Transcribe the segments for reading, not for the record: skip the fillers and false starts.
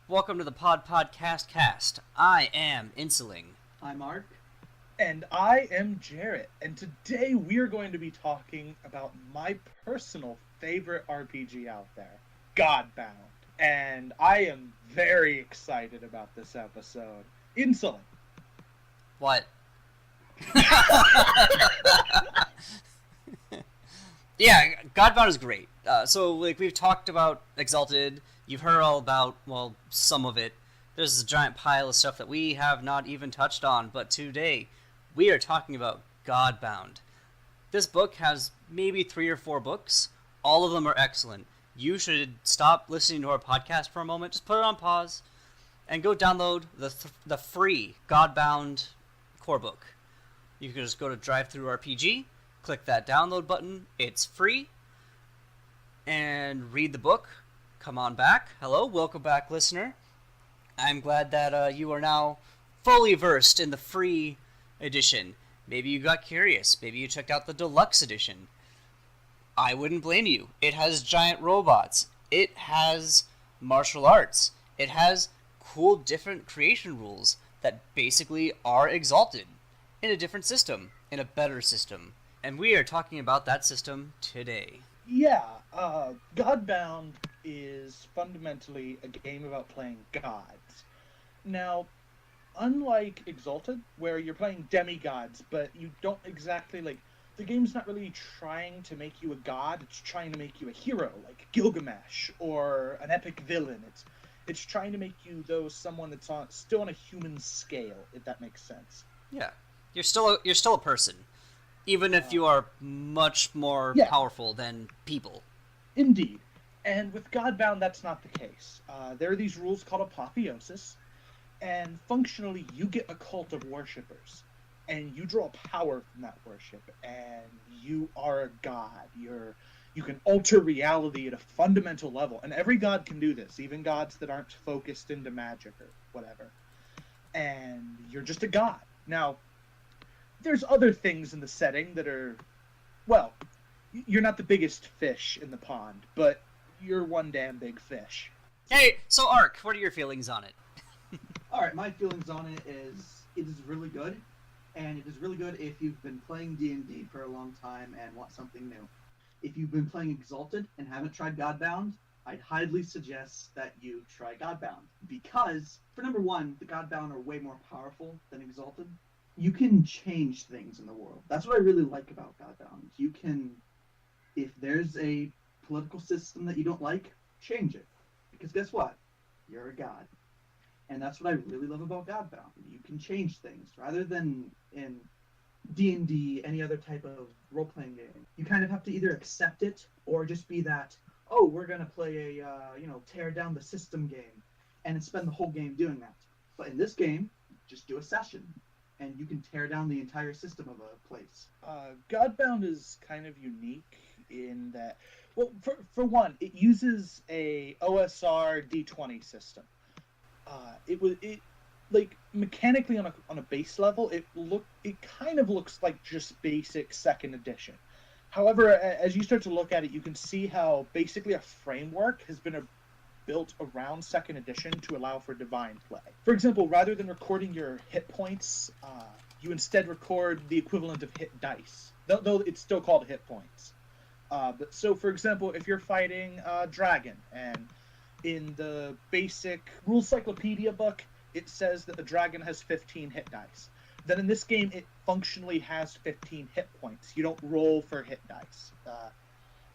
Welcome to the Podcast Cast. I am Insuling. I'm Mark. And I am Jarrett. And today we are going to be talking about my personal favorite RPG out there, Godbound. And I am very excited about this episode. Insuling. What? Yeah, Godbound is great. So we've talked about Exalted. You've heard all about, well, some of it. There's a giant pile of stuff that we have not even touched on, but today we are talking about Godbound. This book has maybe 3 or 4 books. All of them are excellent. You should stop listening to our podcast for a moment, just put it on pause, and go download the free Godbound core book. You can just go to DriveThruRPG, click that download button, it's free, and read the book. Come on back. Hello, welcome back, listener. I'm glad that you are now fully versed in the free edition. Maybe you got curious. Maybe you checked out the Deluxe edition. I wouldn't blame you. It has giant robots. It has martial arts. It has cool different creation rules that basically are Exalted in a different system, in a better system. And we are talking about that system today. Yeah, Godbound is fundamentally a game about playing gods. Now, unlike Exalted, where you're playing demigods, but you don't exactly, the game's not really trying to make you a god, it's trying to make you a hero, like Gilgamesh, or an epic villain. It's trying to make you, though, someone that's still on a human scale, if that makes sense. Yeah, you're still a person, even if you are much more powerful than people. Indeed. And with Godbound, that's not the case. There are these rules called apotheosis, and functionally, you get a cult of worshippers, and you draw power from that worship, and you are a god. You can alter reality at a fundamental level, and every god can do this, even gods that aren't focused into magic or whatever. And you're just a god. Now, there's other things in the setting that are, well, you're not the biggest fish in the pond, but you're one damn big fish. Hey, so Ark, what are your feelings on it? Alright, my feelings on it is really good, and it is really good if you've been playing D&D for a long time and want something new. If you've been playing Exalted and haven't tried Godbound, I'd highly suggest that you try Godbound, because, for number one, the Godbound are way more powerful than Exalted. You can change things in the world. That's what I really like about Godbound. You can, if there's a political system that you don't like, change it. Because guess what? You're a god. And that's what I really love about Godbound. You can change things. Rather than in D&D, any other type of role-playing game, you kind of have to either accept it or just be that, oh, we're going to play a, tear down the system game and spend the whole game doing that. But in this game, just do a session and you can tear down the entire system of a place. Godbound is kind of unique in that, well, for one, it uses a OSR D20 system. Mechanically on a base level, it kind of looks like just basic second edition. However, as you start to look at it, you can see how basically a framework has been built around second edition to allow for divine play. For example, rather than recording your hit points, you instead record the equivalent of hit dice, though it's still called hit points. So, for example, if you're fighting a dragon, and in the basic Rules Cyclopedia book, it says that the dragon has 15 hit dice. Then in this game, it functionally has 15 hit points. You don't roll for hit dice,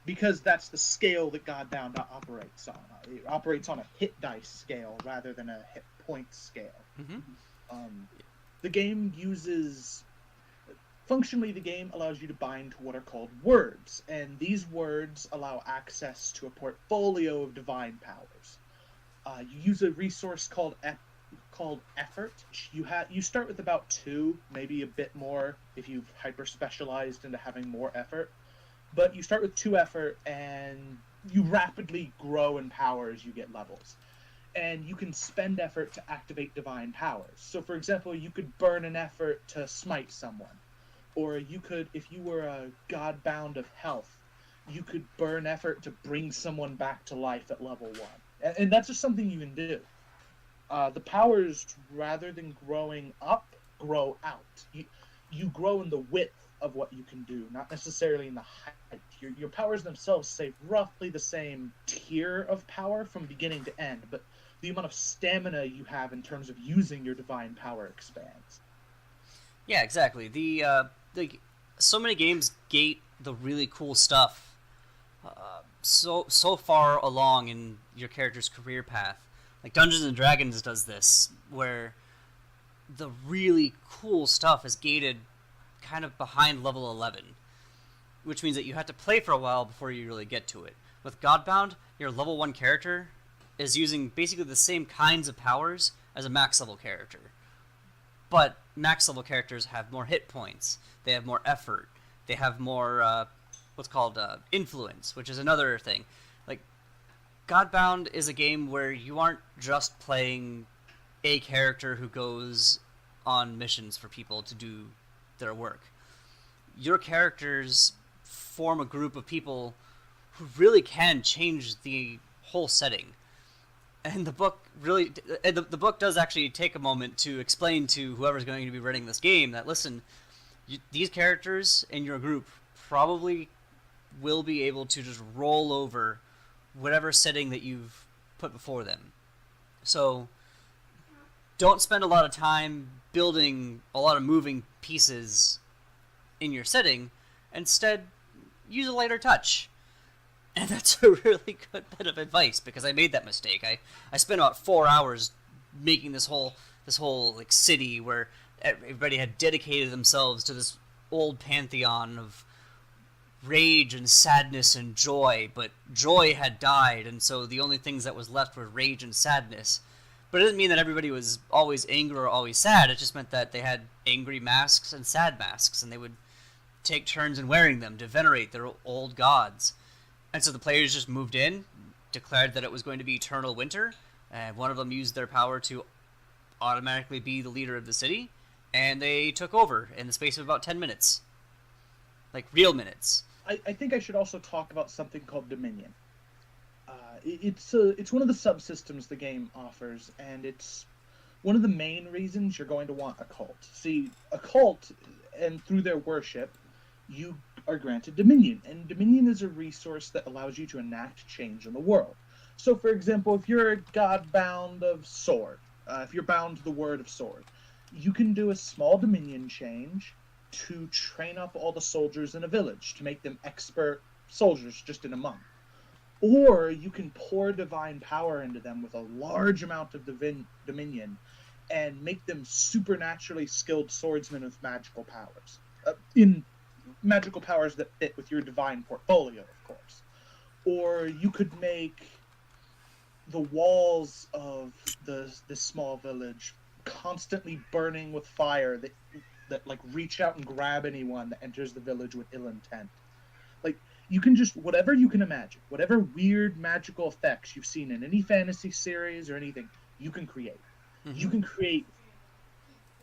because that's the scale that Godbound operates on. It operates on a hit dice scale rather than a hit point scale. Mm-hmm. The game uses... Functionally, the game allows you to bind to what are called words, and these words allow access to a portfolio of divine powers. You use a resource called effort. You start with about 2, maybe a bit more if you've hyper-specialized into having more effort. But you start with 2 effort, and you rapidly grow in power as you get levels. And you can spend effort to activate divine powers. So, for example, you could burn an effort to smite someone. Or you could, if you were a Godbound of health, you could burn effort to bring someone back to life at level 1. And that's just something you can do. The powers, rather than growing up, grow out. You grow in the width of what you can do, not necessarily in the height. Your powers themselves stay roughly the same tier of power from beginning to end, but the amount of stamina you have in terms of using your divine power expands. Yeah, exactly. So many games gate the really cool stuff so far along in your character's career path. Like Dungeons and Dragons does this, where the really cool stuff is gated kind of behind level 11, which means that you have to play for a while before you really get to it. With Godbound, your level 1 character is using basically the same kinds of powers as a max level character. But max level characters have more hit points, they have more effort, they have more what's called influence, which is another thing. Like, Godbound is a game where you aren't just playing a character who goes on missions for people to do their work. Your characters form a group of people who really can change the whole setting. And the book really, the book does actually take a moment to explain to whoever's going to be running this game that, listen, these characters in your group probably will be able to just roll over whatever setting that you've put before them. So don't spend a lot of time building a lot of moving pieces in your setting. Instead, use a lighter touch. And that's a really good bit of advice, because I made that mistake. I spent about 4 hours making this whole like city where everybody had dedicated themselves to this old pantheon of rage and sadness and joy, but joy had died, and so the only things that was left were rage and sadness. But it didn't mean that everybody was always angry or always sad. It just meant that they had angry masks and sad masks, and they would take turns in wearing them to venerate their old gods. And so the players just moved in, declared that it was going to be eternal winter, and one of them used their power to automatically be the leader of the city, and they took over in the space of about 10 minutes. Like, real minutes. I think I should also talk about something called Dominion. It's one of the subsystems the game offers, and it's one of the main reasons you're going to want a cult. See, a cult, and through their worship, you are granted Dominion, and Dominion is a resource that allows you to enact change in the world. So, for example, if you're a godbound of sword, if you're bound to the word of sword, you can do a small Dominion change to train up all the soldiers in a village, to make them expert soldiers just in a month. Or you can pour divine power into them with a large amount of Dominion and make them supernaturally skilled swordsmen with magical powers. In magical powers that fit with your divine portfolio, of course. Or you could make the walls of this small village constantly burning with fire that like reach out and grab anyone that enters the village with ill intent. Like, you can just, whatever you can imagine, whatever weird magical effects you've seen in any fantasy series or anything, you can create. Mm-hmm. You can create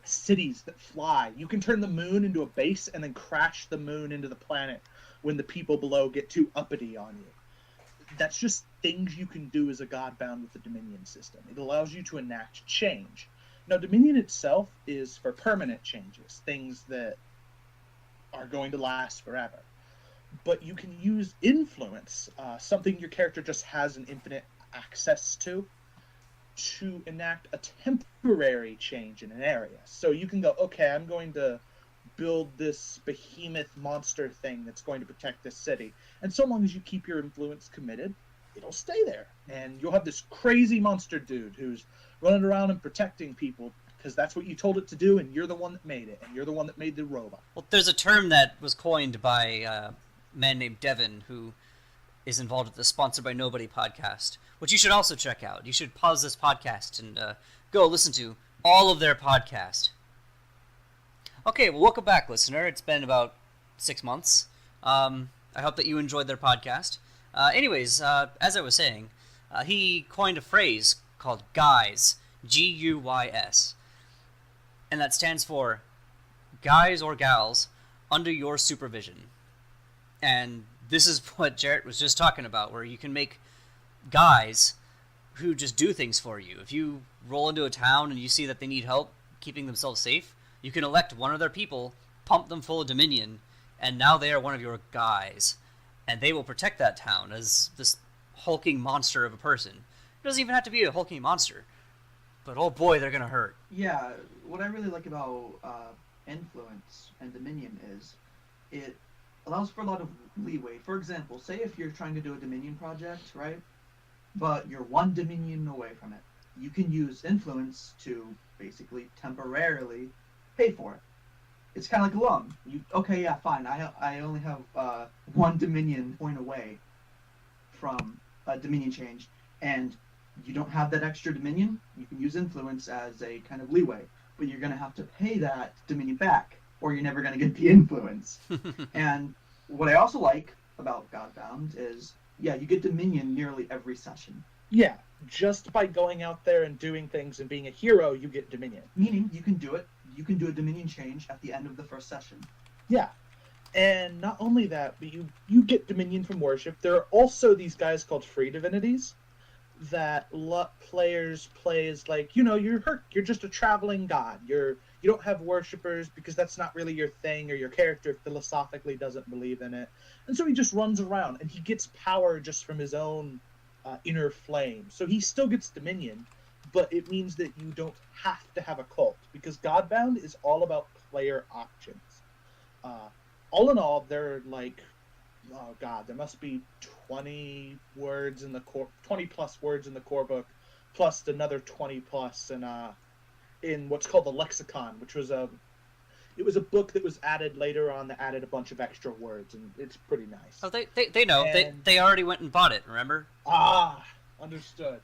cities that fly. You can turn the moon into a base and then crash the moon into the planet when the people below get too uppity on you. That's just things you can do as a godbound with the Dominion system. It allows you to enact change. Now, Dominion itself is for permanent changes, things that are going to last forever. But you can use influence, something your character just has an infinite access to enact a temporary change in an area. So you can go, okay, I'm going to build this behemoth monster thing that's going to protect this city. And so long as you keep your influence committed, it'll stay there. And you'll have this crazy monster dude who's running around and protecting people because that's what you told it to do, and you're the one that made it, and you're the one that made the robot. Well, there's a term that was coined by a man named Devin, who is involved with the Sponsored by Nobody podcast, which you should also check out. You should pause this podcast and go listen to all of their podcast. Okay, well, welcome back, listener. It's been about 6 months. I hope that you enjoyed their podcast. Anyways, as I was saying, he coined a phrase called GUYS, G-U-Y-S, and that stands for guys or gals under your supervision. And this is what Jarrett was just talking about, where you can make guys who just do things for you. If you roll into a town and you see that they need help keeping themselves safe, you can elect one of their people, pump them full of Dominion, and now they are one of your guys. And they will protect that town as this hulking monster of a person. It doesn't even have to be a hulking monster. But oh boy, they're going to hurt. Yeah, what I really like about influence and Dominion is it allows for a lot of leeway. For example, say if you're trying to do a Dominion project, right? But you're one Dominion away from it. You can use influence to basically temporarily pay for it. It's kind of like a loan. Okay, yeah, fine. I only have one Dominion point away from a Dominion change, and you don't have that extra Dominion. You can use influence as a kind of leeway, but you're going to have to pay that Dominion back, or you're never going to get the influence. And what I also like about Godbound is, yeah, you get Dominion nearly every session. Yeah, just by going out there and doing things and being a hero, you get Dominion. Meaning you can do it. You can do a Dominion change at the end of the first session. Yeah, and not only that, but you get Dominion from worship. There are also these guys called free divinities that let players play as like, you're just a traveling god. You don't have worshippers because that's not really your thing, or your character philosophically doesn't believe in it. And so he just runs around and he gets power just from his own inner flame. So he still gets Dominion, but it means that you don't have to have a cult, because Godbound is all about player options. All in all, there are like, oh god, there must be 20 words in the core, 20 plus words in the core book, plus another 20 plus in what's called the lexicon, which was it was a book that was added later on that added a bunch of extra words, and it's pretty nice. Oh, they know. And, they already went and bought it, remember? Understood.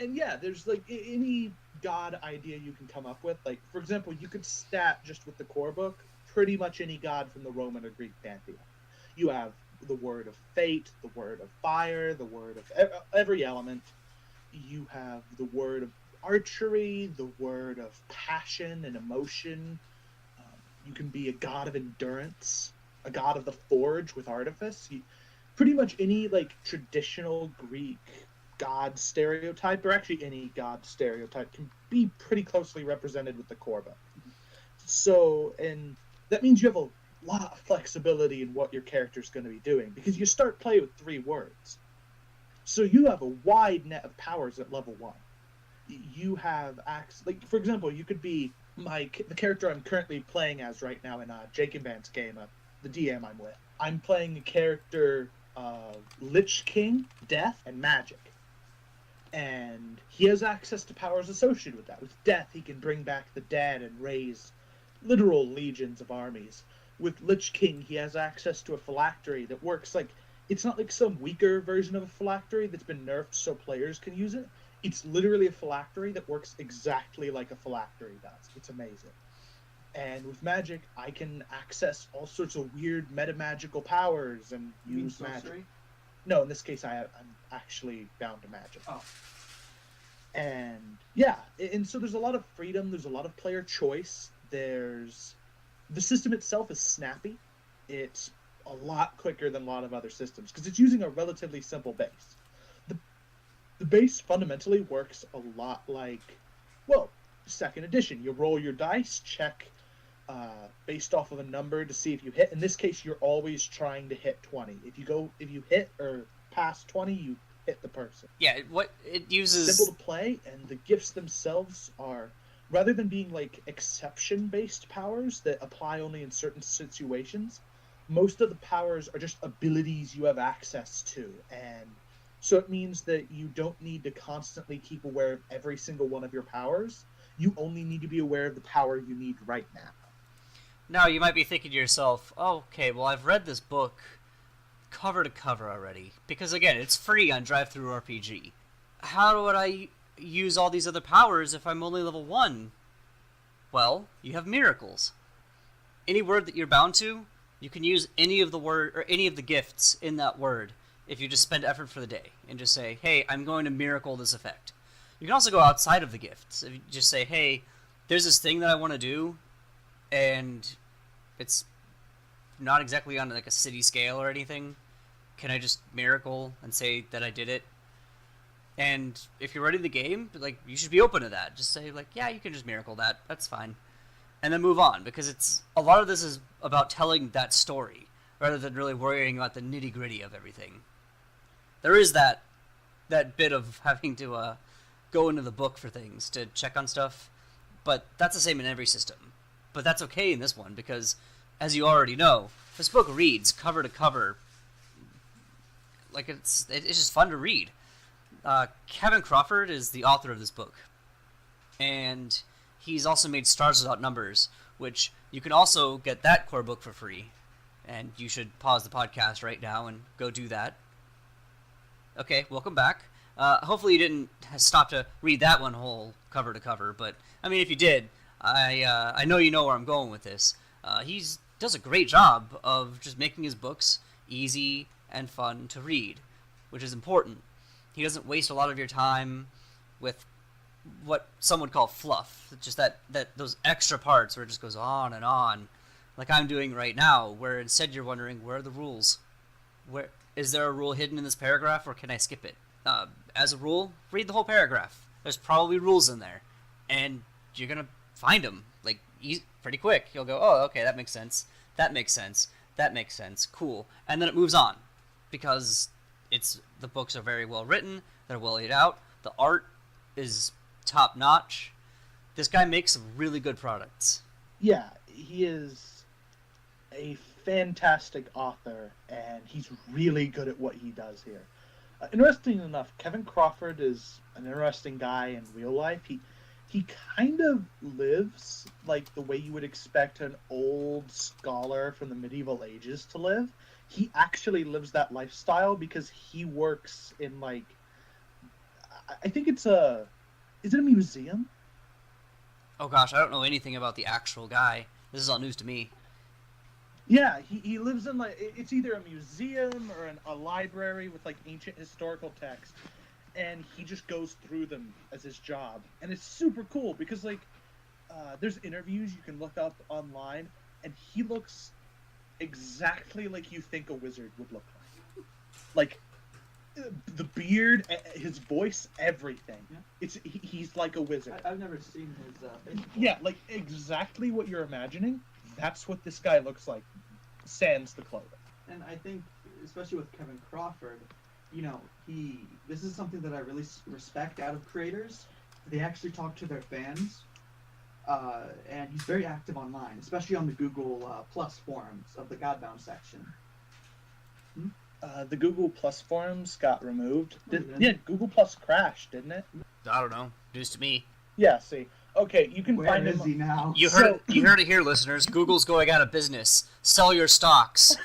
And yeah, there's like any god idea you can come up with. Like, for example, you could stat just with the core book pretty much any god from the Roman or Greek pantheon. You have the word of fate, the word of fire, the word of every element. You have the word of archery, the word of passion and emotion. You can be a god of endurance, a god of the forge with artifice. Pretty much any like traditional Greek god stereotype, or actually any god stereotype, can be pretty closely represented with the core book. So, and that means you have a lot of flexibility in what your character's going to be doing, because you start playing with 3 words. So you have a wide net of powers at level 1. You have like, for example, you could be the character I'm currently playing as right now in Jake and Van's game, the DM I'm with. I'm playing a character Lich King, Death, and Magic. And he has access to powers associated with that. With Death, he can bring back the dead and raise literal legions of armies. With Lich King, he has access to a phylactery that works like, it's not like some weaker version of a phylactery that's been nerfed so players can use it. It's literally a phylactery that works exactly like a phylactery does. It's amazing. And with Magic, I can access all sorts of weird meta-magical powers and use magic. No, in this case, I'm actually bound to magic. Oh. And yeah, and so there's a lot of freedom. There's a lot of player choice. The system itself is snappy. It's a lot quicker than a lot of other systems because it's using a relatively simple base. The base fundamentally works a lot like, well, 2nd edition. You roll your dice, check based off of a number to see if you hit. In this case, you're always trying to hit 20. If you hit or pass 20, you hit the person. Yeah, what it uses... Simple to play, and the gifts themselves are, rather than being like exception-based powers that apply only in certain situations, most of the powers are just abilities you have access to, and so it means that you don't need to constantly keep aware of every single one of your powers. You only need to be aware of the power you need right now. Now, you might be thinking to yourself, oh, okay, well, I've read this book cover to cover already, because, again, it's free on DriveThruRPG. How would I use all these other powers if I'm only level 1? Well, you have miracles. Any word that you're bound to, you can use any of the word or any of the gifts in that word if you just spend effort for the day and just say, hey, I'm going to miracle this effect. You can also go outside of the gifts. If you just say, hey, there's this thing that I want to do, and it's not exactly on like a city scale or anything. can I just miracle and say that I did it? And if you're running the game, like, you should be open to that. Just say, like, yeah, you can just miracle that. That's fine. And then move on, because it's a lot of this is about telling that story rather than really worrying about the nitty-gritty of everything. There is that bit of having to go into the book for things to check on stuff, but that's the same in every system. But that's okay in this one, because, as you already know, this book reads cover to cover. Like, it's just fun to read. Kevin Crawford is the author of this book, and he's also made Stars Without Numbers, which you can also get that core book for free, and you should pause the podcast right now and go do that. Okay, welcome back. Hopefully you didn't stop to read that one whole cover to cover, but, I mean, if you did, I know you know where I'm going with this. He does a great job of just making his books easy and fun to read, which is important. He doesn't waste a lot of your time with what some would call fluff. Just that those extra parts where it just goes on and on, like I'm doing right now, where instead you're wondering, where are the rules? Where is there a rule hidden in this paragraph, or can I skip it? As a rule, read the whole paragraph. There's probably rules in there, and you're gonna find them like pretty quick. You'll go, oh, okay, that makes sense. That makes sense. That makes sense. Cool, and then it moves on, because the books are very well written. They're well laid out. The art is top notch. This guy makes some really good products. Yeah, he is a fantastic author, and he's really good at what he does here. Interesting enough, Kevin Crawford is an interesting guy in real life. He kind of lives like the way you would expect an old scholar from the medieval ages to live. He actually lives that lifestyle because he works in, like, I think is it a museum? Oh gosh, I don't know anything about the actual guy. This is all news to me. Yeah, he lives in, like, it's either a museum or a library with, like, ancient historical text, and he just goes through them as his job. And it's super cool because, like, there's interviews you can look up online, and he looks exactly like you think a wizard would look like. Like, the beard, his voice, everything. Yeah. He's like a wizard. I've never seen his face. Yeah, like exactly what you're imagining. That's what this guy looks like, sans the clothing. And I think, especially with Kevin Crawford, you know, this is something that I really respect out of creators. They actually talk to their fans. And he's very active online, especially on the Google Plus forums of the Godbound section. The Google Plus forums got removed. Google Plus crashed, didn't it? I don't know. News to me. Yeah, see. Okay, you can Where find is him. he now? You heard it here, listeners. Google's going out of business. Sell your stocks.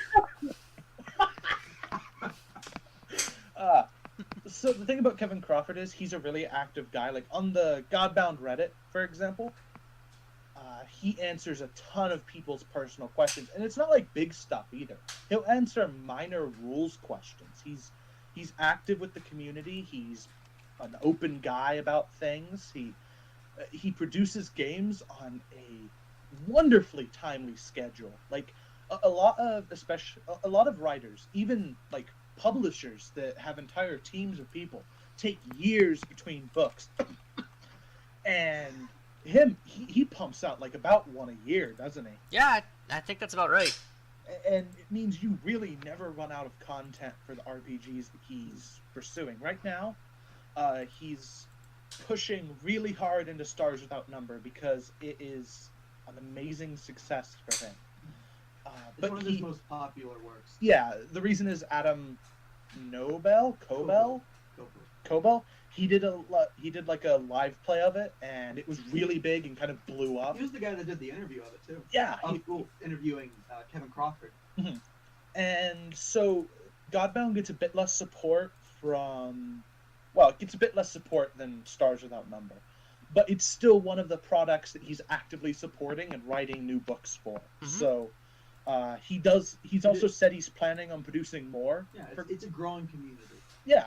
So the thing about Kevin Crawford is he's a really active guy. Like on the Godbound Reddit, for example, he answers a ton of people's personal questions, and it's not like big stuff either. He'll answer minor rules questions. He's active with the community. He's an open guy about things. He produces games on a wonderfully timely schedule. Like a lot of writers, even like publishers that have entire teams of people, take years between books. And he pumps out like about one a year, doesn't he? Yeah, I think that's about right. And it means you really never run out of content for the RPGs that he's pursuing. Right now, he's pushing really hard into Stars Without Number because it is an amazing success for him. It's one of his most popular works. Yeah, the reason is Adam Kobel. He did like a live play of it, and it was really big and kind of blew up. He was the guy that did the interview of it too. Yeah, interviewing Kevin Crawford. Mm-hmm. And so Godbound gets a bit less support it gets a bit less support than Stars Without Number, but it's still one of the products that he's actively supporting and writing new books for. Mm-hmm. So he's also said he's planning on producing more. Yeah, it's a growing community. Yeah.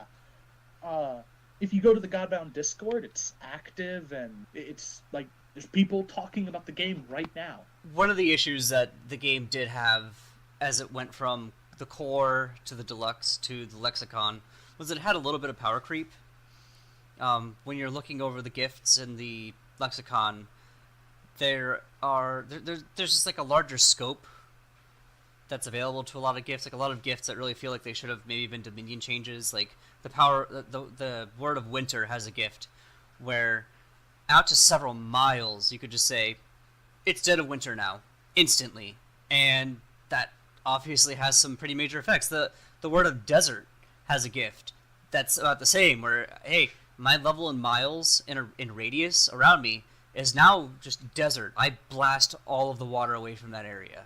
If you go to the Godbound Discord, it's active, and it's like there's people talking about the game right now. One of the issues that the game did have as it went from the core to the Deluxe to the Lexicon was it had a little bit of power creep. When you're looking over the gifts in the Lexicon, there's just like a larger scope that's available to a lot of gifts. Like a lot of gifts that really feel like they should have maybe been Dominion changes. Like the Word of Winter has a gift where out to several miles you could just say, it's dead of winter now, instantly. And that obviously has some pretty major effects. The Word of Desert has a gift that's about the same, where, hey, my level in miles in radius around me is now just desert. I blast all of the water away from that area.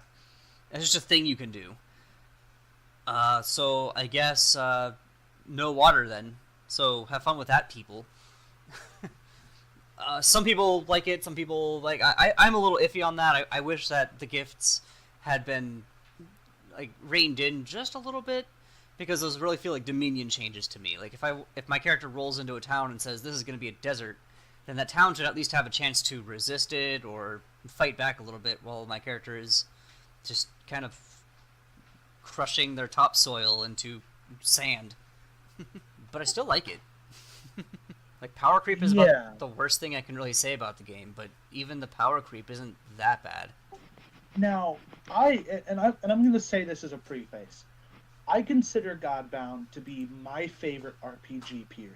It's just a thing you can do. So I guess no water then. So have fun with that, people. Some people like it. Some people like. I'm a little iffy on that. I wish that the gifts had been like reined in just a little bit, because those really feel like Dominion changes to me. Like if my character rolls into a town and says this is going to be a desert, then that town should at least have a chance to resist it or fight back a little bit, while my character is just kind of crushing their topsoil into sand. But I still like it. Like, power creep is about the worst thing I can really say about the game, but even the power creep isn't that bad. Now, I'm going to say this as a preface. I consider Godbound to be my favorite RPG, period.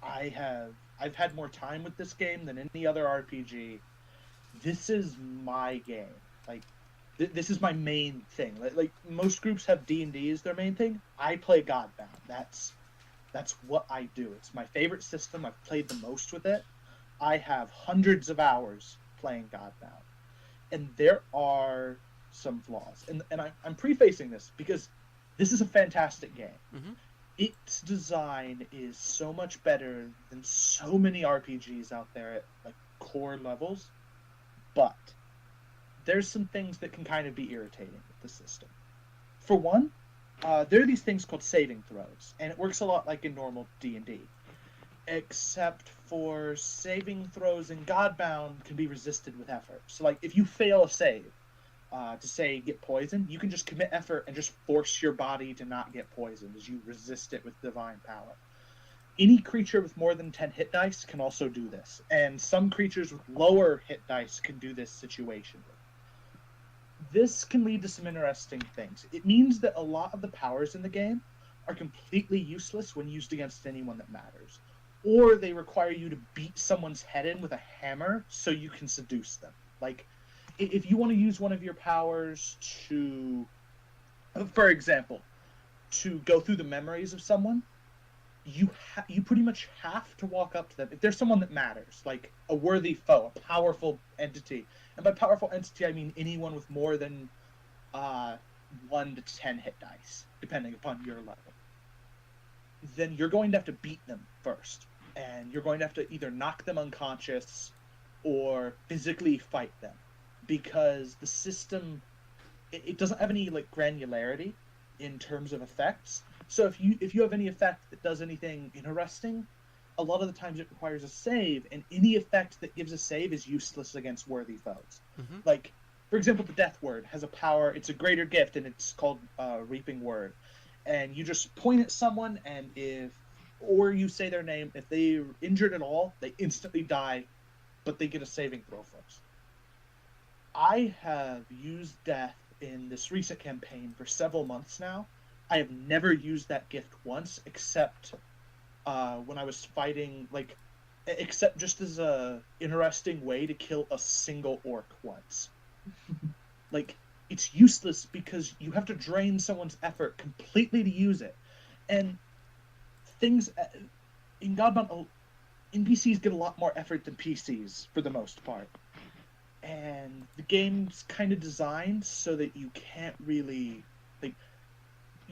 I've had more time with this game than any other RPG. This is my game. Like, this is my main thing. Like most groups have D&D as their main thing. I play Godbound. That's what I do. It's my favorite system. I've played the most with it. I have hundreds of hours playing Godbound. And there are some flaws. And I'm prefacing this because this is a fantastic game. Mm-hmm. Its design is so much better than so many RPGs out there at like core levels. But there's some things that can kind of be irritating with the system. For one, there are these things called saving throws, and it works a lot like in normal D&D, except for saving throws in Godbound can be resisted with effort. So, like, if you fail a save, to say get poisoned, you can just commit effort and just force your body to not get poisoned as you resist it with divine power. Any creature with more than 10 hit dice can also do this, and some creatures with lower hit dice can do this situationally. This can lead to some interesting things. It means that a lot of the powers in the game are completely useless when used against anyone that matters. Or they require you to beat someone's head in with a hammer so you can seduce them. Like, if you want to use one of your powers to, for example, to go through the memories of someone, you pretty much have to walk up to them. If there's someone that matters, like a worthy foe, a powerful entity, and by powerful entity I mean anyone with more than 1 to 10 hit dice, depending upon your level, then you're going to have to beat them first. And you're going to have to either knock them unconscious or physically fight them. Because the system, it doesn't have any like granularity in terms of effects. So if you have any effect that does anything interesting, a lot of the times it requires a save, and any effect that gives a save is useless against worthy foes. Mm-hmm. Like, for example, the Death Word has a power, it's a greater gift, and it's called Reaping Word. And you just point at someone, and or you say their name, if they're injured at all, they instantly die, but they get a saving throw first. I have used death in this recent campaign for several months now. I have never used that gift once, except when I was fighting, like, except just as a interesting way to kill a single orc once. Like, it's useless because you have to drain someone's effort completely to use it. And things in Godbound, NPCs get a lot more effort than PCs for the most part. And the game's kind of designed so that you can't really, like,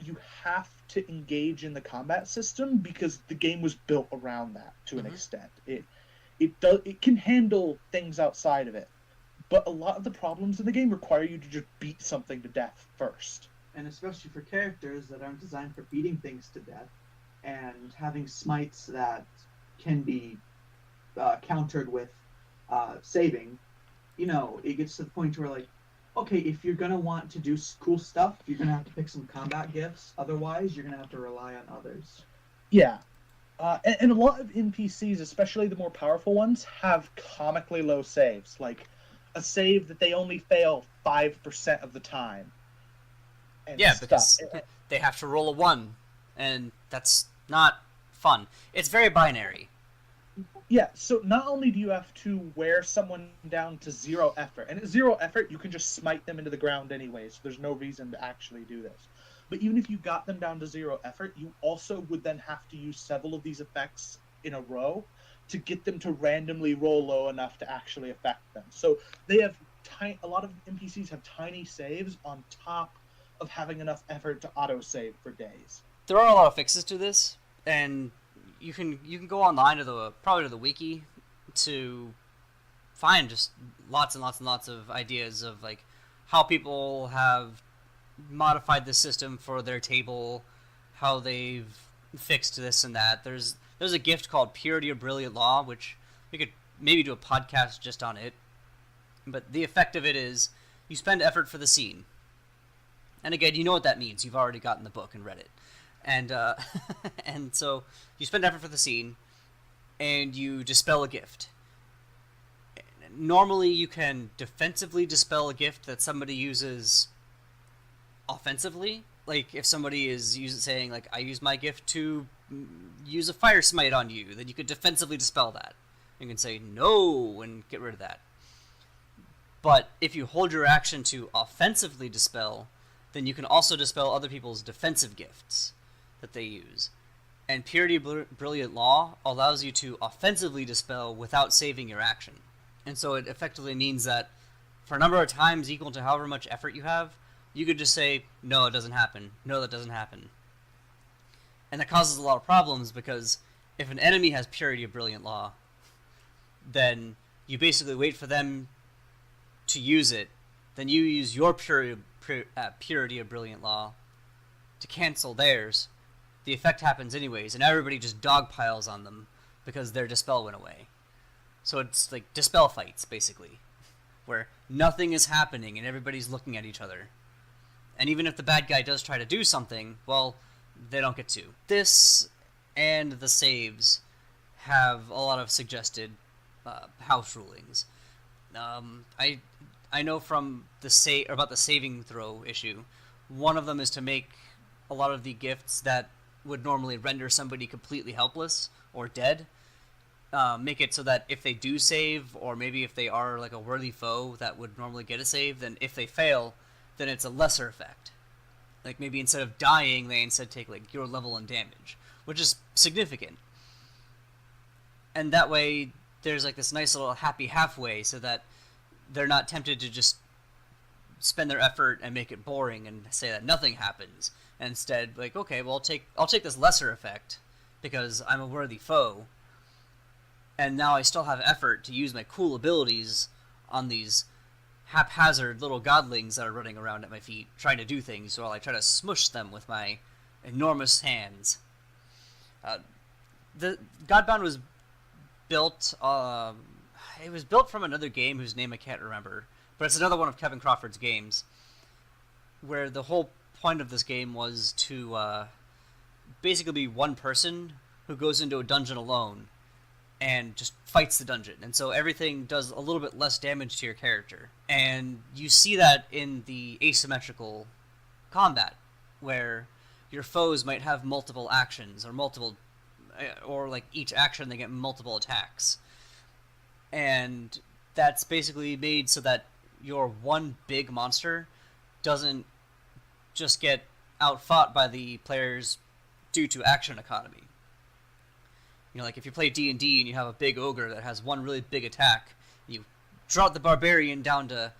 you have to engage in the combat system because the game was built around that to an extent. It can handle things outside of it, but a lot of the problems in the game require you to just beat something to death first. And especially for characters that aren't designed for beating things to death and having smites that can be countered with saving, you know, it gets to the point where, like, okay, if you're gonna want to do cool stuff, you're gonna have to pick some combat gifts. Otherwise, you're gonna have to rely on others. Yeah. And a lot of NPCs, especially the more powerful ones, have comically low saves. Like a save that they only fail 5% of the time. And Yeah, stuff. because they have to roll a 1, and that's not fun. It's very binary. Yeah, so not only do you have to wear someone down to 0 effort, and at 0 effort, you can just smite them into the ground anyway, so there's no reason to actually do this. But even if you got them down to 0 effort, you also would then have to use several of these effects in a row to get them to randomly roll low enough to actually affect them. So they have a lot of NPCs have tiny saves on top of having enough effort to auto-save for days. There are a lot of fixes to this, and you can go online to the wiki to find just lots and lots and lots of ideas of like how people have modified the system for their table, how they've fixed this and that. There's a gift called Purity of Brilliant Law, which we could maybe do a podcast just on it. But the effect of it is you spend effort for the scene. And again, you know what that means. You've already gotten the book and read it. And and so you spend effort for the scene, and you dispel a gift. Normally, you can defensively dispel a gift that somebody uses offensively. Like if somebody is saying like, I use my gift to use a fire smite on you, then you could defensively dispel that. You can say no and get rid of that. But if you hold your action to offensively dispel, then you can also dispel other people's defensive gifts that they use. And Purity of Brilliant Law allows you to offensively dispel without saving your action. And so it effectively means that for a number of times equal to however much effort you have, you could just say, no, it doesn't happen. No, that doesn't happen. And that causes a lot of problems because if an enemy has Purity of Brilliant Law, then you basically wait for them to use it, then you use your Purity of Brilliant Law to cancel theirs. The effect happens anyways, and everybody just dogpiles on them because their dispel went away. So it's like dispel fights, basically, where nothing is happening and everybody's looking at each other. And even if the bad guy does try to do something, well, they don't get to. This and the saves have a lot of suggested house rulings. I know from about the saving throw issue, one of them is to make a lot of the gifts that would normally render somebody completely helpless or dead, make it so that if they do save, or maybe if they are like a worthy foe that would normally get a save, then if they fail, then it's a lesser effect. Like maybe instead of dying, they instead take like your level and damage, which is significant. And that way, there's like this nice little happy halfway, so that they're not tempted to just spend their effort and make it boring and say that nothing happens. And instead, like, okay, well, I'll take this lesser effect because I'm a worthy foe, and now I still have effort to use my cool abilities on these haphazard little godlings that are running around at my feet, trying to do things while I try to smush them with my enormous hands. The Godbound was built. It was built from another game whose name I can't remember, but it's another one of Kevin Crawford's games, where the whole point of this game was to basically be one person who goes into a dungeon alone and just fights the dungeon. And so everything does a little bit less damage to your character. And you see that in the asymmetrical combat, where your foes might have multiple actions, or like each action they get multiple attacks. And that's basically made so that your one big monster doesn't just get outfought by the players due to action economy. You know, like if you play D&D and you have a big ogre that has one really big attack, you drop the barbarian down to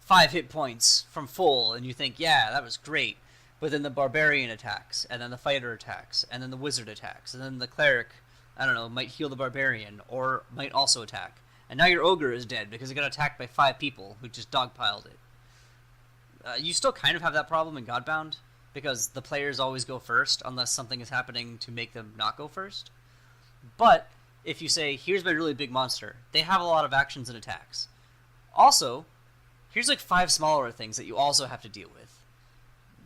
5 hit points from full, and you think, yeah, that was great. But then the barbarian attacks, and then the fighter attacks, and then the wizard attacks, and then the cleric, I don't know, might heal the barbarian, or might also attack. And now your ogre is dead because it got attacked by 5 people who just dogpiled it. You still kind of have that problem in Godbound, because the players always go first, unless something is happening to make them not go first. But if you say, here's my really big monster, they have a lot of actions and attacks. Also, here's like 5 smaller things that you also have to deal with.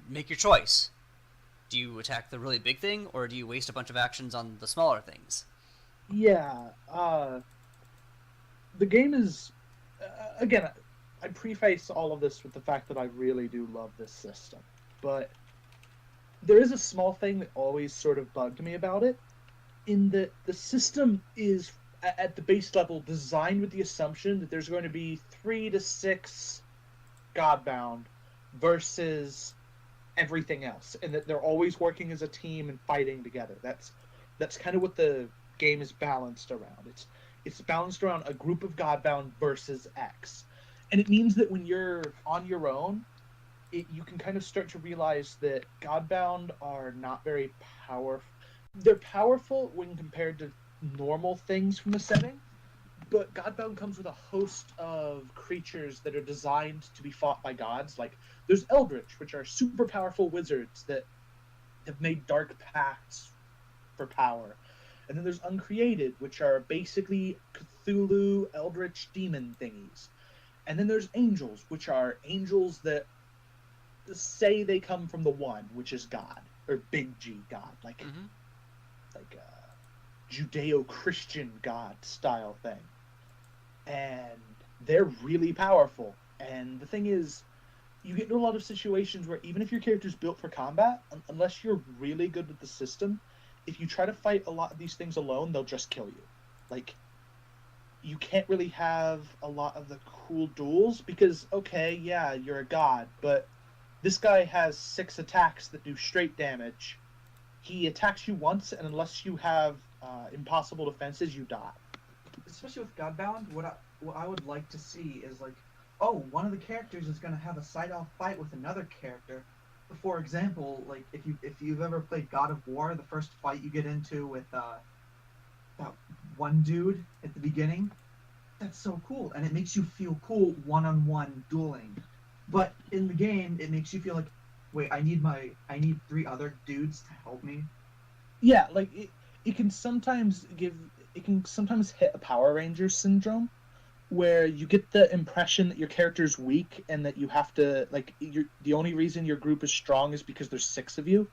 Make your choice. Do you attack the really big thing, or do you waste a bunch of actions on the smaller things? Yeah, the game is, again, I preface all of this with the fact that I really do love this system, but there is a small thing that always sort of bugged me about it, in that the system is, at the base level, designed with the assumption that there's going to be 3 to 6 Godbound versus everything else, and that they're always working as a team and fighting together. That's kind of what the game is balanced around. It's balanced around a group of Godbound versus X. And it means that when you're on your own, you can kind of start to realize that Godbound are not very powerful. They're powerful when compared to normal things from the setting, but Godbound comes with a host of creatures that are designed to be fought by gods. Like, there's Eldritch, which are super powerful wizards that have made dark pacts for power. And then there's Uncreated, which are basically Cthulhu Eldritch demon thingies. And then there's Angels, which are angels that say they come from the One, which is God, or Big G God, like a Judeo-Christian God style thing. And they're really powerful. And the thing is, you get into a lot of situations where even if your character's built for combat, unless you're really good with the system, if you try to fight a lot of these things alone, they'll just kill you. Like, you can't really have a lot of the cool duels because, okay, yeah, you're a god, but this guy has 6 attacks that do straight damage. He attacks you once, and unless you have impossible defenses, you die. Especially with Godbound, what I would like to see is like, oh, one of the characters is going to have a side-off fight with another character. For example, like if you've ever played God of War, the first fight you get into with that one dude at the beginning, that's so cool, and it makes you feel cool one-on-one dueling. But in the game, it makes you feel like, wait, I need 3 other dudes to help me. Yeah, like it can sometimes hit a Power Rangers syndrome, where you get the impression that your character's weak and that you have to, like, the only reason your group is strong is because there's 6 of you.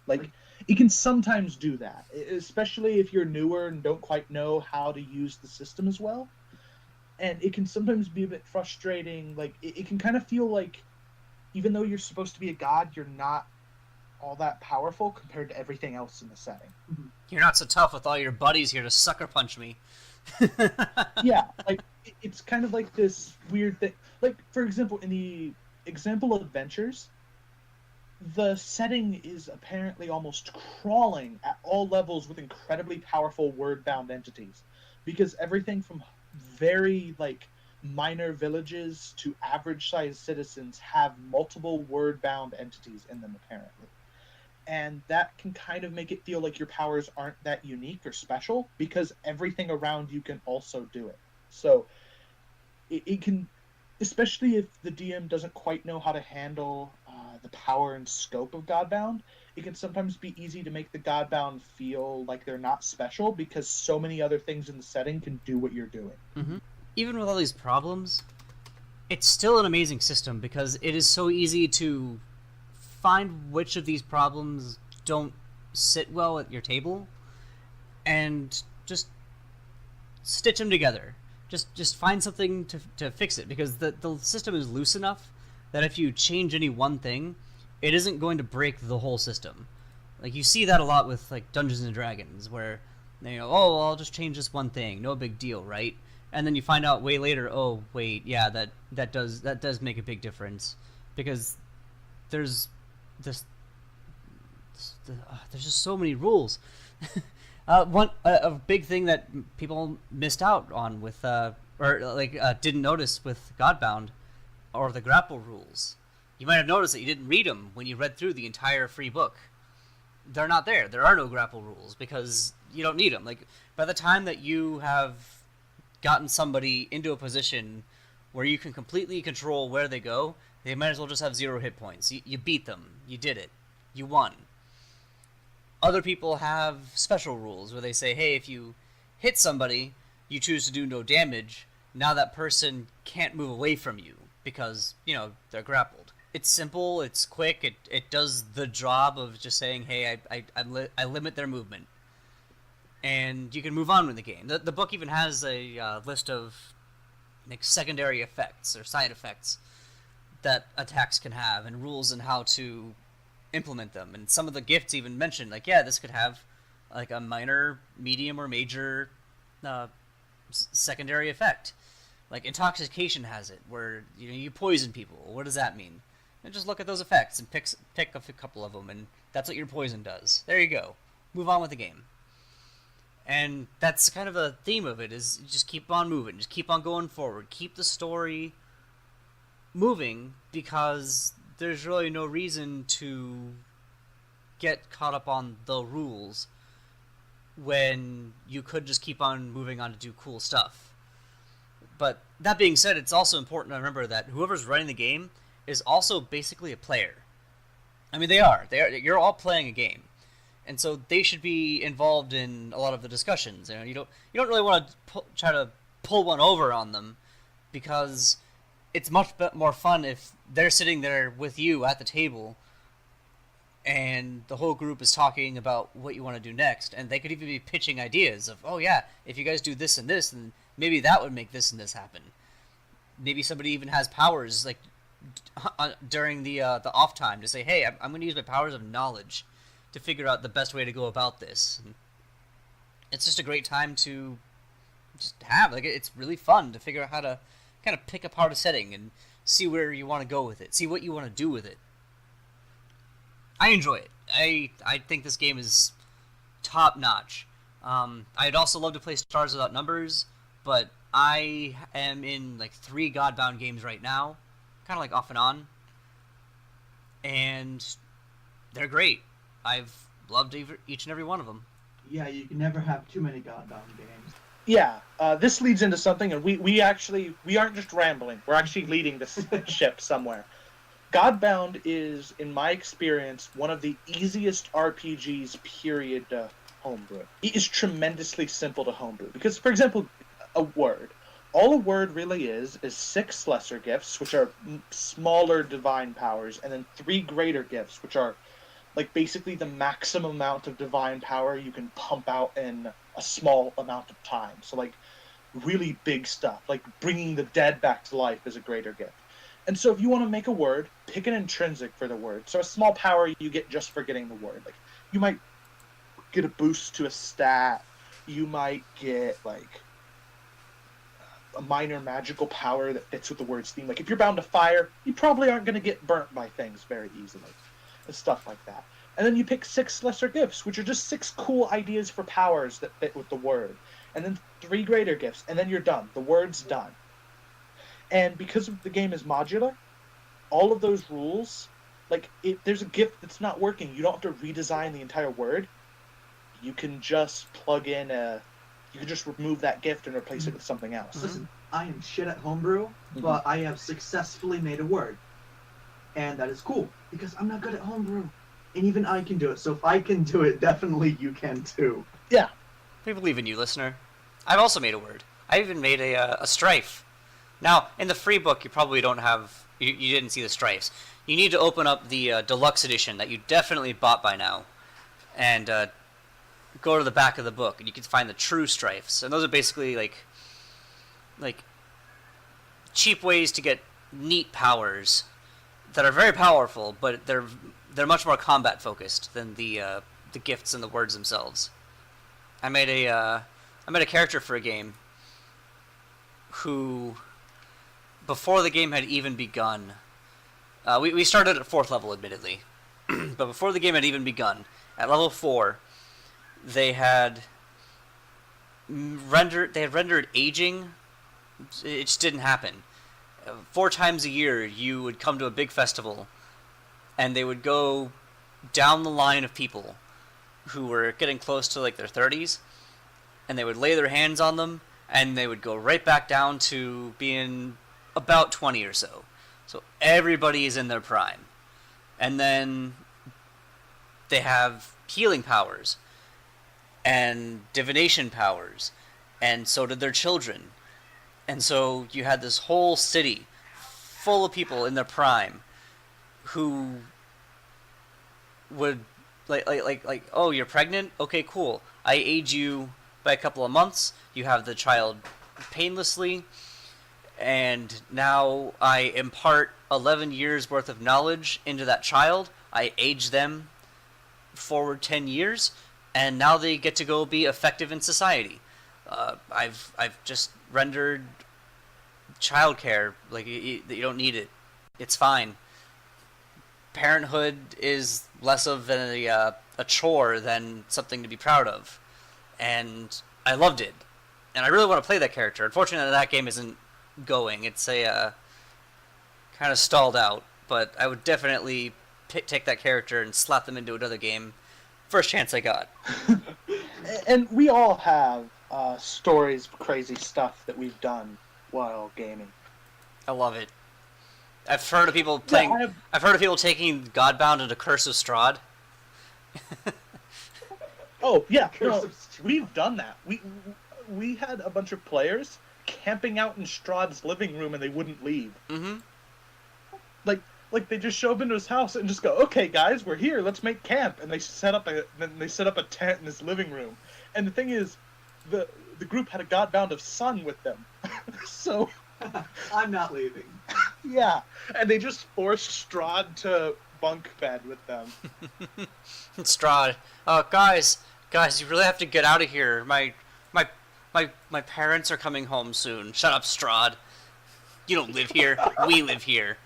Like, it can sometimes do that, especially if you're newer and don't quite know how to use the system as well. And it can sometimes be a bit frustrating. Like, it can kind of feel like, even though you're supposed to be a god, you're not all that powerful compared to everything else in the setting. You're not so tough with all your buddies here to sucker punch me. Yeah, like, it's kind of like this weird thing. Like, for example, in the example of Adventures, the setting is apparently almost crawling at all levels with incredibly powerful word-bound entities. Because everything from very, like, minor villages to average-sized citizens have multiple word-bound entities in them, apparently. And that can kind of make it feel like your powers aren't that unique or special, because everything around you can also do it. So it can, especially if the DM doesn't quite know how to handle the power and scope of Godbound, it can sometimes be easy to make the Godbound feel like they're not special because so many other things in the setting can do what you're doing. Mm-hmm. Even with all these problems, it's still an amazing system because it is so easy to find which of these problems don't sit well at your table and just stitch them together. Just find something to fix it, because the system is loose enough that if you change any one thing, it isn't going to break the whole system. Like, you see that a lot with, like, Dungeons and Dragons, where they go, oh, I'll just change this one thing, no big deal, right? And then you find out way later, oh, wait, yeah, that does make a big difference, because there's there's just so many rules. A big thing that people missed out on with didn't notice with Godbound are the grapple rules. You might have noticed that you didn't read them when you read through the entire free book. They're not there. There are no grapple rules because you don't need them. Like, by the time that you have gotten somebody into a position where you can completely control where they go, they might as well just have 0 hit points. You beat them. You did it. You won. Other people have special rules where they say, hey, if you hit somebody, you choose to do no damage, now that person can't move away from you. because, they're grappled. It's simple, it's quick, it does the job of just saying, hey, I limit their movement. And you can move on with the game. The book even has a list of secondary effects or side effects that attacks can have, and rules on how to implement them. And some of the gifts even mention, this could have a minor, medium, or major secondary effect. Like intoxication has it, where you poison people. What does that mean? And just look at those effects and pick a couple of them, and that's what your poison does. There you go. Move on with the game. And that's kind of the theme of it, is just keep on moving, just keep on going forward, keep the story moving, because there's really no reason to get caught up on the rules when you could just keep on moving on to do cool stuff. But that being said, it's also important to remember that whoever's running the game is also basically a player. I mean, they are. You're all playing a game, and so they should be involved in a lot of the discussions. You don't really want to try to pull one over on them, because it's much more fun if they're sitting there with you at the table, and the whole group is talking about what you want to do next, and they could even be pitching ideas of, oh yeah, if you guys do this and this, then maybe that would make this and this happen. Maybe somebody even has powers during the off time to say, hey, I'm going to use my powers of knowledge to figure out the best way to go about this. And it's just a great time to just have. It's really fun to figure out how to kind of pick apart a setting and see where you want to go with it, see what you want to do with it. I enjoy it. I think this game is top notch. I'd also love to play Stars Without Numbers, but I am in 3 Godbound games right now, kind of off and on, and they're great. I've loved each and every one of them. Yeah, you can never have too many Godbound games. Yeah, this leads into something, and we aren't just rambling. We're actually leading this ship somewhere. Godbound is, in my experience, one of the easiest RPGs, period, to homebrew. It is tremendously simple to homebrew. Because, for example, a word. All a word really is 6 lesser gifts, which are smaller divine powers, and then 3 greater gifts, which are basically the maximum amount of divine power you can pump out in a small amount of time. So really big stuff, bringing the dead back to life is a greater gift. And so if you want to make a word, pick an intrinsic for the word. So a small power you get just for getting the word. You might get a boost to a stat. You might get a minor magical power that fits with the word's theme. If you're bound to fire, you probably aren't going to get burnt by things very easily. And stuff like that. And then you pick 6 lesser gifts, which are just 6 cool ideas for powers that fit with the word. And then 3 greater gifts, and then you're done. The word's done. And because the game is modular, all of those rules, there's a gift that's not working, you don't have to redesign the entire word. You can just you can just remove that gift and replace it with something else. Listen, I am shit at homebrew, but I have successfully made a word. And that is cool, because I'm not good at homebrew. And even I can do it, so if I can do it, definitely you can too. Yeah. We believe in you, listener. I've also made a word. I even made a strife. Now, in the free book, you probably don't have... You didn't see the strifes. You need to open up the Deluxe edition that you definitely bought by now, and go to the back of the book, and you can find the true strifes. And those are basically, cheap ways to get neat powers that are very powerful, but they're much more combat focused than the gifts and the words themselves. I made a character for a game who, before the game had even begun, we started at 4th level, admittedly, but before the game had even begun, at level 4, they had rendered aging. It just didn't happen. 4 times a year, you would come to a big festival, and they would go down the line of people who were getting close to their 30s, and they would lay their hands on them, and they would go right back down to being about 20 or so. So everybody is in their prime. And then they have healing powers and divination powers, and so did their children. And so you had this whole city full of people in their prime who would like oh, you're pregnant? Okay, cool. I age you by a couple of months. You have the child painlessly, and now I impart 11 years worth of knowledge into that child. I age them forward 10 years, and now they get to go be effective in society. I've just rendered childcare like you don't need it. It's fine. Parenthood is less of a chore than something to be proud of, and I loved it, and I really want to play that character. Unfortunately, that game isn't going. It's a kind of stalled out, but I would definitely take that character and slap them into another game first chance I got. And we all have stories of crazy stuff that we've done while gaming. I love it. I've heard of people playing. Yeah, I've heard of people taking Godbound into Curse of Strahd. Oh yeah, Curse of Strahd. we've done that. We had a bunch of players camping out in Strahd's living room and they wouldn't leave. Mm-hmm. Like they just show up into his house and just go, "Okay, guys, we're here. Let's make camp." And they set up a tent in his living room. And the thing is, the group had a Godbound of Sun with them, so I'm not leaving. yeah. And they just forced Strahd to bunk bed with them. Strahd, guys, you really have to get out of here. My parents are coming home soon. Shut up, Strahd. You don't live here. We live here.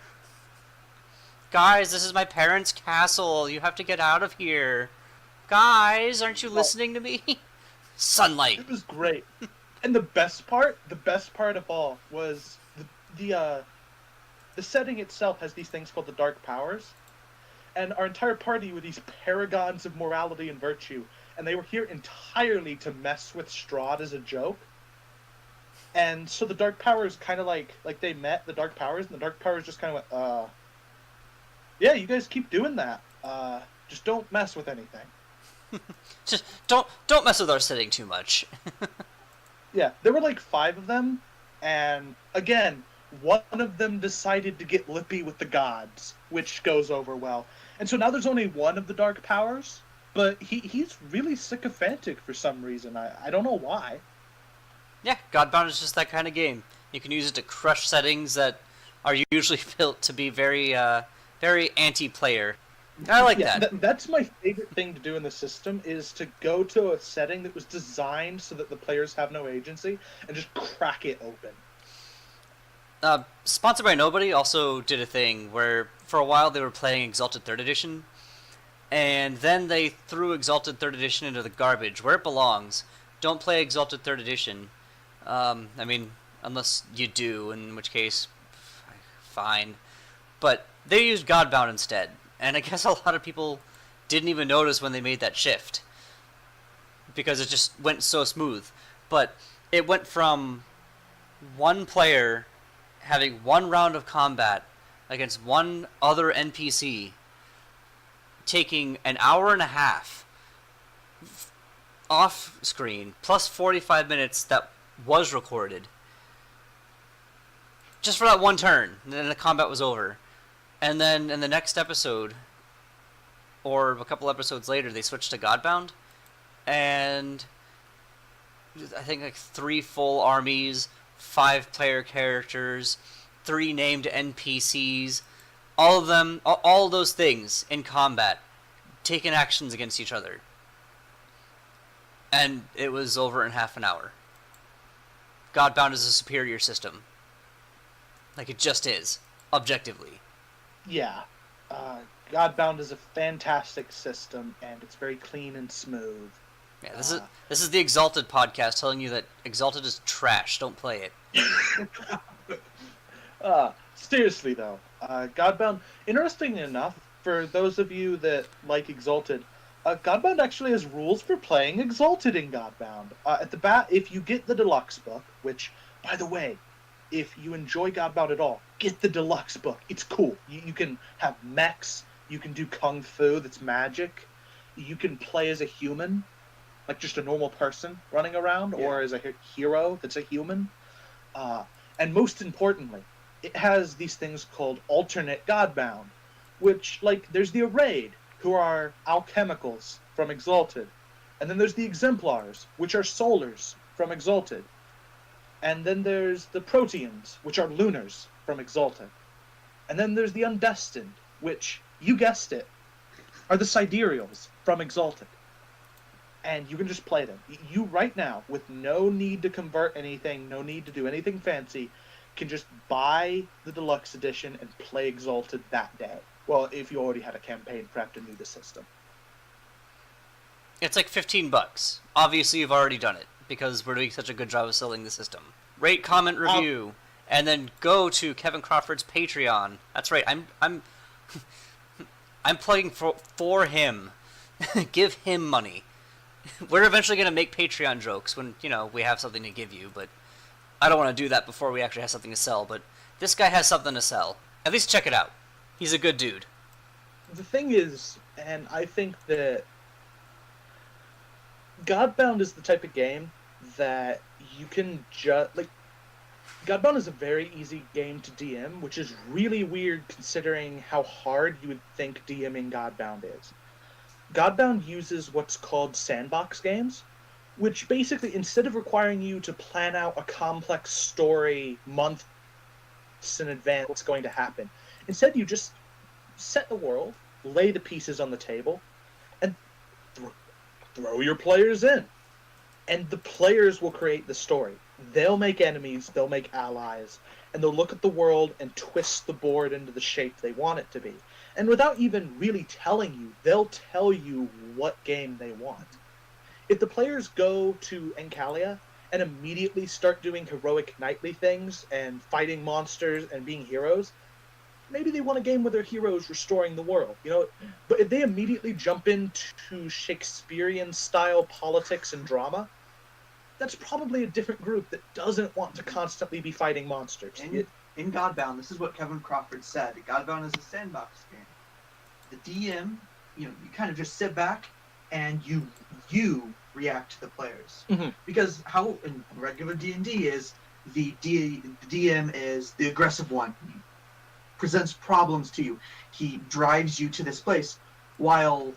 Guys, this is my parents' castle. You have to get out of here. Guys, aren't you listening to me? Sunlight. It was great. And the best part of all was the setting itself has these things called the Dark Powers. And our entire party were these paragons of morality and virtue. And they were here entirely to mess with Strahd as a joke. And so the Dark Powers kind of like they met the Dark Powers, and the Dark Powers just kind of went, yeah, you guys keep doing that. Just don't mess with anything. Just don't mess with our setting too much. Yeah, there were like 5 of them, and again, one of them decided to get lippy with the gods, which goes over well. And so now there's only one of the Dark Powers, but he's really sycophantic for some reason. I don't know why. Yeah, Godbound is just that kind of game. You can use it to crush settings that are usually built to be very anti-player. I like that. That's my favorite thing to do in the system, is to go to a setting that was designed so that the players have no agency and just crack it open. Sponsored by Nobody also did a thing where for a while they were playing Exalted 3rd Edition, and then they threw Exalted 3rd Edition into the garbage, where it belongs. Don't play Exalted 3rd Edition. I mean, unless you do, in which case, fine. But they used Godbound instead, and I guess a lot of people didn't even notice when they made that shift, because it just went so smooth. But it went from one player having one round of combat against one other NPC, taking an hour and a half off screen, plus 45 minutes that was recorded, just for that one turn, and then the combat was over. And then in the next episode, or a couple episodes later, they switched to Godbound, and I think like 3 full armies, 5 player characters, 3 named NPCs, all of them, all those things in combat, taking actions against each other. And it was over in half an hour. Godbound is a superior system. Like, it just is, objectively. Yeah. Godbound is a fantastic system, and it's very clean and smooth. Yeah, this is the Exalted podcast telling you that Exalted is trash. Don't play it. Seriously, though, Godbound, interestingly enough, for those of you that like Exalted, Godbound actually has rules for playing Exalted in Godbound. At the bat, if you get the Deluxe book, which, by the way, if you enjoy Godbound at all, get the Deluxe book. It's cool. You can have mechs, you can do kung fu that's magic, you can play as a human, like just a normal person running around, or as a hero that's a human. And most importantly, it has these things called alternate Godbound, which, like, there's the Arrayed, who are alchemicals from Exalted, and then there's the Exemplars, which are solars from Exalted, and then there's the Proteans, which are lunars from Exalted, and then there's the Undestined, which, you guessed it, are the Sidereals from Exalted. And you can just play them. You, right now, with no need to convert anything, no need to do anything fancy, can just buy the Deluxe Edition and play Exalted that day. Well, if you already had a campaign prepped and knew the system. It's like $15. Obviously, you've already done it, because we're doing such a good job of selling the system. Rate, comment, review, and then go to Kevin Crawford's Patreon. That's right, I'm plugging for him. Give him money. We're eventually going to make Patreon jokes when, we have something to give you, but I don't want to do that before we actually have something to sell, but this guy has something to sell. At least check it out. He's a good dude. The thing is, and I think that Godbound is the type of game that you can just, like, Godbound is a very easy game to DM, which is really weird considering how hard you would think DMing Godbound is. Godbound uses what's called sandbox games, which basically, instead of requiring you to plan out a complex story months in advance what's going to happen, instead you just set the world, lay the pieces on the table, and throw your players in. And the players will create the story. They'll make enemies, they'll make allies, and they'll look at the world and twist the board into the shape they want it to be. And without even really telling you, they'll tell you what game they want. If the players go to Encalia and immediately start doing heroic knightly things and fighting monsters and being heroes, maybe they want a game where their heroes restoring the world, But if they immediately jump into Shakespearean-style politics and drama, that's probably a different group that doesn't want to constantly be fighting monsters. In Godbound, this is what Kevin Crawford said. Godbound is a sandbox game. The DM, you kind of just sit back and you react to the players. Mm-hmm. Because how in regular D&D is the DM is the aggressive one. He presents problems to you. He drives you to this place. While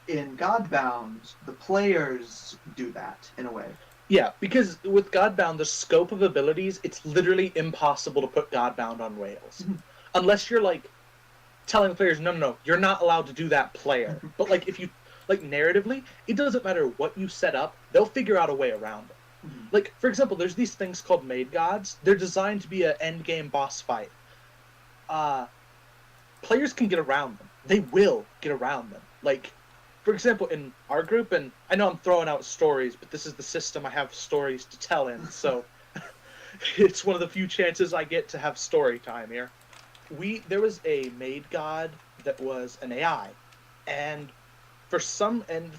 in Godbound, the players do that in a way. Yeah, because with Godbound, the scope of abilities, it's literally impossible to put Godbound on rails. Mm-hmm. Unless you're, like, telling the players, no, you're not allowed to do that player. But, like, if you, like, narratively, it doesn't matter what you set up, they'll figure out a way around it. Mm-hmm. Like, for example, there's these things called Made Gods. They're designed to be an endgame boss fight. Players can get around them. They will get around them. Like, for example, in our group, and I know I'm throwing out stories, but this is the system I have stories to tell in, so it's one of the few chances I get to have story time here. There was a Made God that was an AI, and the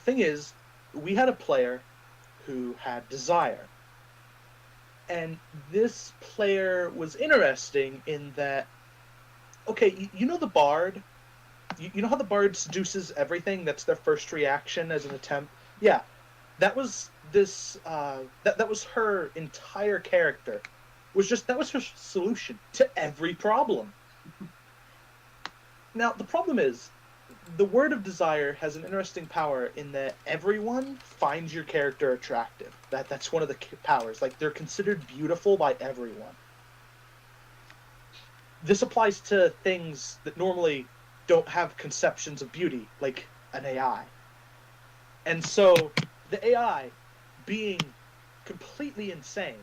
thing is, we had a player who had desire. And this player was interesting in that, okay, you know the bard? You know how the bard seduces everything? That's their first reaction as an attempt? Yeah. That was that was her entire character. That was her solution to every problem. Now, the problem is, the word of desire has an interesting power in that everyone finds your character attractive. That's one of the powers. Like, they're considered beautiful by everyone. This applies to things that normally don't have conceptions of beauty, like an AI. And so, the AI, being completely insane,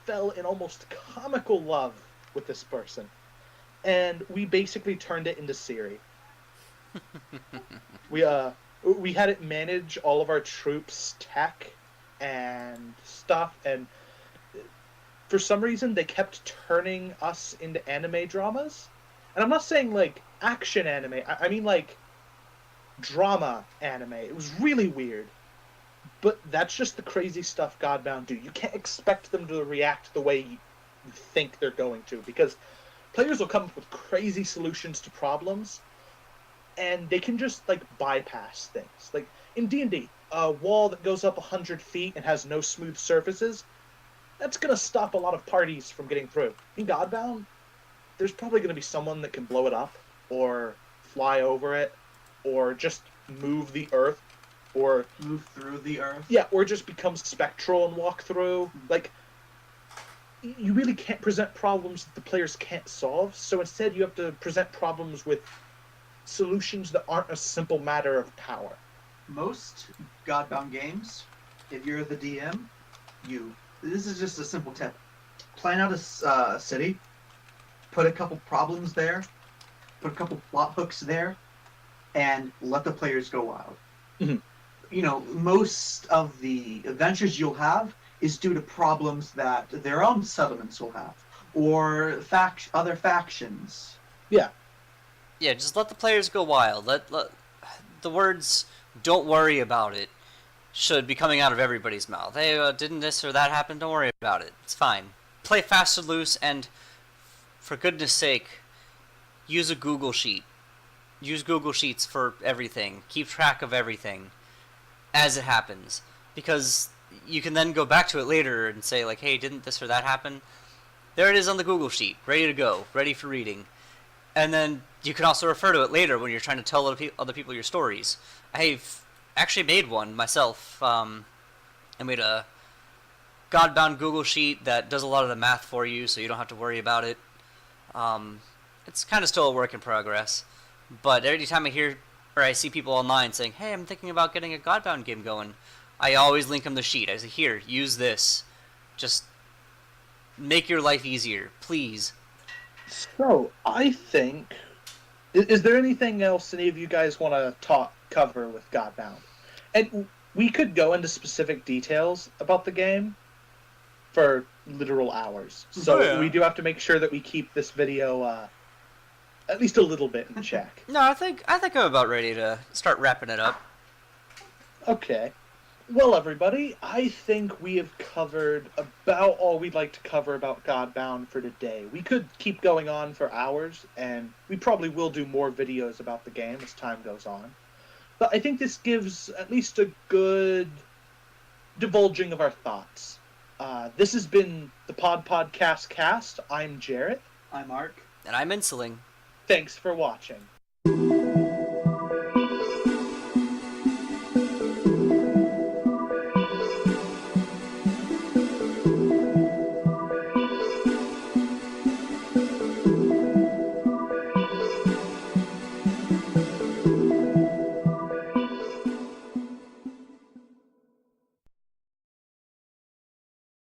fell in almost comical love with this person. And we basically turned it into Siri. We had it manage all of our troops' tech and stuff, and for some reason they kept turning us into anime dramas. And I'm not saying like action anime, I mean like drama anime. It was really weird. But that's just the crazy stuff Godbound do. You can't expect them to react the way you think they're going to, because players will come up with crazy solutions to problems, and they can just, like, bypass things. Like, in D&D, a wall that goes up 100 feet and has no smooth surfaces, that's going to stop a lot of parties from getting through. In Godbound, there's probably going to be someone that can blow it up, or fly over it, or just move the earth, or Move through the earth. yeah, or just become spectral and walk through. Like, you really can't present problems that the players can't solve, so instead you have to present problems with solutions that aren't a simple matter of power. Most Godbound games, if you're the DM, this is just a simple tip. Plan out a city, put a couple problems there, put a couple plot hooks there, and let the players go wild. Mhm. You know, most of the adventures you'll have is due to problems that their own settlements will have, or other factions. Yeah, just let the players go wild. Let the words "don't worry about it" should be coming out of everybody's mouth. Hey, didn't this or that happen? Don't worry about it. It's fine. Play fast and loose, and for goodness sake, use a Google Sheet. Use Google Sheets for everything. Keep track of everything as it happens, because you can then go back to it later and say, like, hey, didn't this or that happen? There it is on the Google Sheet, ready to go, ready for reading. And then you can also refer to it later when you're trying to tell other people your stories. I've actually made one myself. I made a Godbound Google Sheet that does a lot of the math for you, so you don't have to worry about it. It's kind of still a work in progress, but every time I hear or I see people online saying, hey, I'm thinking about getting a Godbound game going, I always link them the sheet. I say, here, use this. Just make your life easier, please. So, I think... Is there anything else any of you guys want to cover with Godbound? And we could go into specific details about the game for literal hours. So we do have to make sure that we keep this video at least a little bit in check. No, I think I'm about ready to start wrapping it up. Okay. Well, everybody, I think we have covered about all we'd like to cover about Godbound for today. We could keep going on for hours, and we probably will do more videos about the game as time goes on. But I think this gives at least a good divulging of our thoughts. This has been the Podcast Cast. I'm Jarrett. I'm Mark. And I'm Insuling. Thanks for watching.